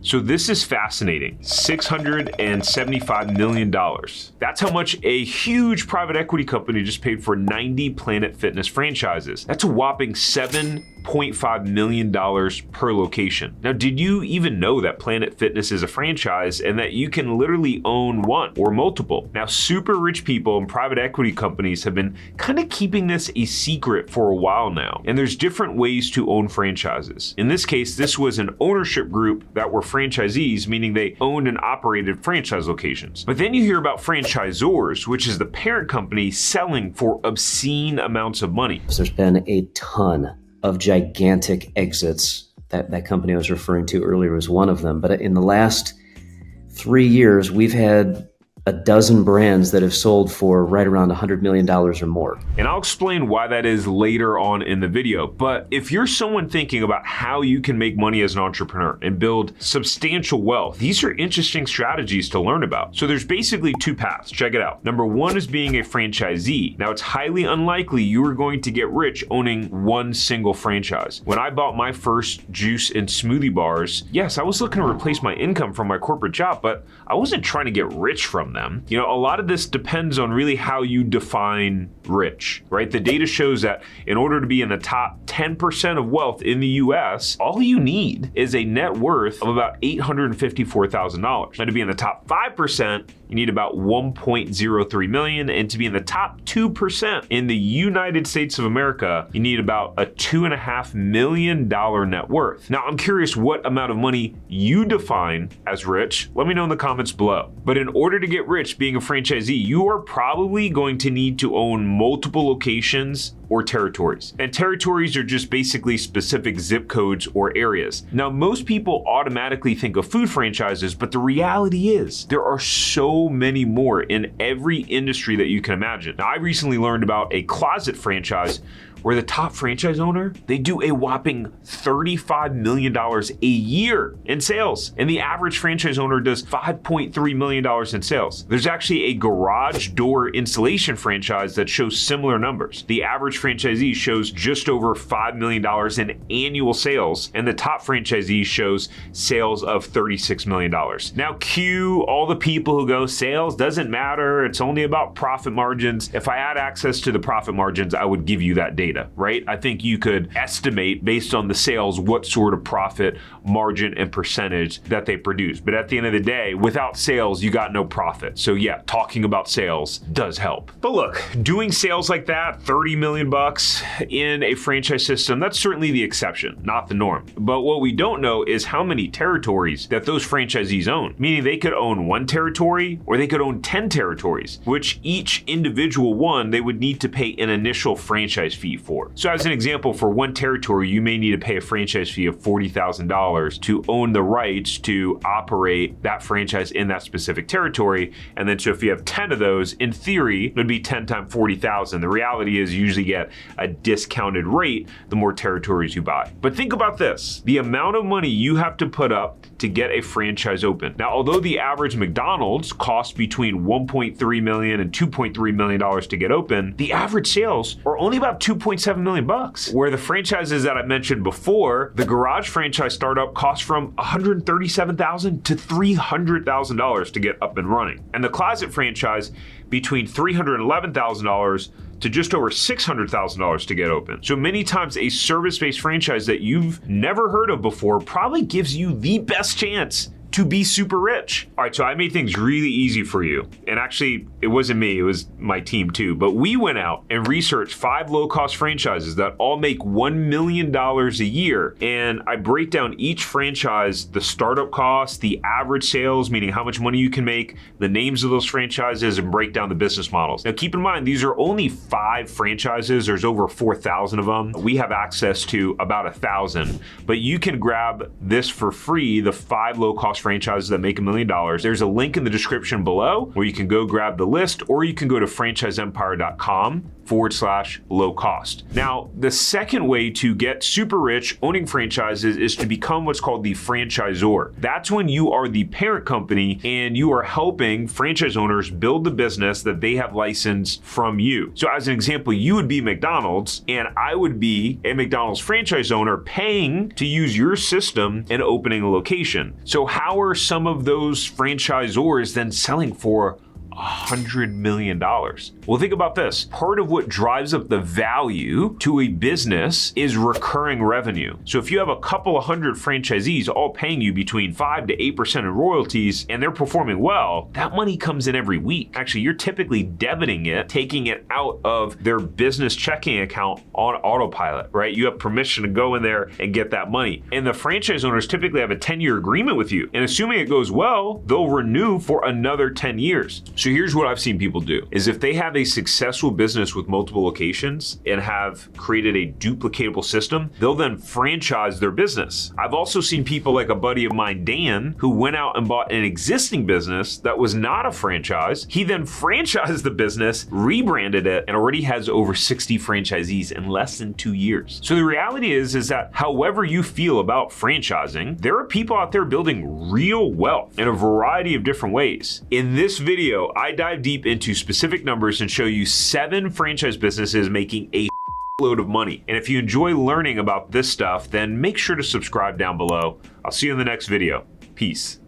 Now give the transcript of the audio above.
So this is fascinating. $675 million. That's how much a huge private equity company just paid for 90 Planet Fitness franchises. That's a whopping $7.5 million per location. Now, did you even know that Planet Fitness is a franchise and that you can literally own one or multiple? Now, super rich people and private equity companies have been kind of keeping this a secret for a while now. And there's different ways to own franchises. In this case, this was an ownership group that were franchisees, meaning they owned and operated franchise locations. But then you hear about franchisors, which is the parent company selling for obscene amounts of money. There's been a ton of gigantic exits. That company I was referring to earlier was one of them. But in the last 3 years, we've had a dozen brands that have sold for right around $100 million or more. And I'll explain why that is later on in the video. But if you're someone thinking about how you can make money as an entrepreneur and build substantial wealth, these are interesting strategies to learn about. So there's basically two paths. Check it out. Number one is being a franchisee. Now, it's highly unlikely you are going to get rich owning one single franchise. When I bought my first juice and smoothie bars, yes, I was looking to replace my income from my corporate job, but I wasn't trying to get rich from them. You know, a lot of this depends on really how you define rich, right? The data shows that in order to be in the top 10% of wealth in the US, all you need is a net worth of about $854,000. Now, to be in the top 5%, you need about 1.03 million. And to be in the top 2% in the United States of America, you need about a $2.5 million net worth. Now, I'm curious what amount of money you define as rich. Let me know in the comments below. But in order to get rich being a franchisee, you are probably going to need to own multiple locations or territories. And territories are just basically specific zip codes or areas. Now, most people automatically think of food franchises, but the reality is there are so many more in every industry that you can imagine. Now, I recently learned about a closet franchise where the top franchise owner, they do a whopping $35 million a year in sales. And the average franchise owner does $5.3 million in sales. There's actually a garage door installation franchise that shows similar numbers. The average franchisee shows just over $5 million in annual sales, and the top franchisee shows sales of $36 million. Now, cue all the people who go, sales doesn't matter, it's only about profit margins. If I had access to the profit margins, I would give you that data. Right? I think you could estimate based on the sales what sort of profit margin and percentage that they produce. But at the end of the day, without sales, you got no profit. So yeah, talking about sales does help. But look, doing sales like that, 30 million bucks in a franchise system, that's certainly the exception, not the norm. But what we don't know is how many territories that those franchisees own, meaning they could own one territory or they could own 10 territories, which each individual one, they would need to pay an initial franchise fee for. So as an example, for one territory, you may need to pay a franchise fee of $40,000 to own the rights to operate that franchise in that specific territory. And then so if you have 10 of those, in theory, it would be 10 times 40,000. The reality is you usually get a discounted rate the more territories you buy. But think about this, the amount of money you have to put up to get a franchise open. Now, although the average McDonald's costs between $1.3 million and $2.3 million to get open, the average sales are only about $2.7 million bucks. Where the franchises that I mentioned before, the garage franchise startup costs from $137,000 to $300,000 to get up and running. And the closet franchise between $311,000 to just over $600,000 to get open. So many times a service-based franchise that you've never heard of before probably gives you the best chance to be super rich. All right, so I made things really easy for you. And actually, it wasn't me, it was my team too. But we went out and researched 5 low-cost franchises that all make $1 million a year. And I break down each franchise, the startup costs, the average sales, meaning how much money you can make, the names of those franchises, and break down the business models. Now, keep in mind, these are only 5 franchises. There's over 4,000 of them. We have access to about 1,000. But you can grab this for free, the 5 low-cost franchises that make $1 million. There's a link in the description below where you can go grab the list, or you can go to franchiseempire.com/low cost. Now, the second way to get super rich owning franchises is to become what's called the franchisor. That's when you are the parent company and you are helping franchise owners build the business that they have licensed from you. So as an example, you would be McDonald's and I would be a McDonald's franchise owner paying to use your system and opening a location. So how are some of those franchisors then selling for $100 million? Well, think about this. Part of what drives up the value to a business is recurring revenue. So if you have a couple of hundred franchisees all paying you between 5 to 8% in royalties and they're performing well, that money comes in every week. Actually, you're typically debiting it, taking it out of their business checking account on autopilot, right? You have permission to go in there and get that money. And the franchise owners typically have a 10-year agreement with you. And assuming it goes well, they'll renew for another 10 years. So here's what I've seen people do is if they have a successful business with multiple locations and have created a duplicatable system, they'll then franchise their business. I've also seen people like a buddy of mine, Dan, who went out and bought an existing business that was not a franchise. He then franchised the business, rebranded it, and already has over 60 franchisees in less than 2 years. So the reality is that however you feel about franchising, there are people out there building real wealth in a variety of different ways. In this video, I dive deep into specific numbers and show you 7 franchise businesses making a load of money. And if you enjoy learning about this stuff, then make sure to subscribe down below. I'll see you in the next video. Peace.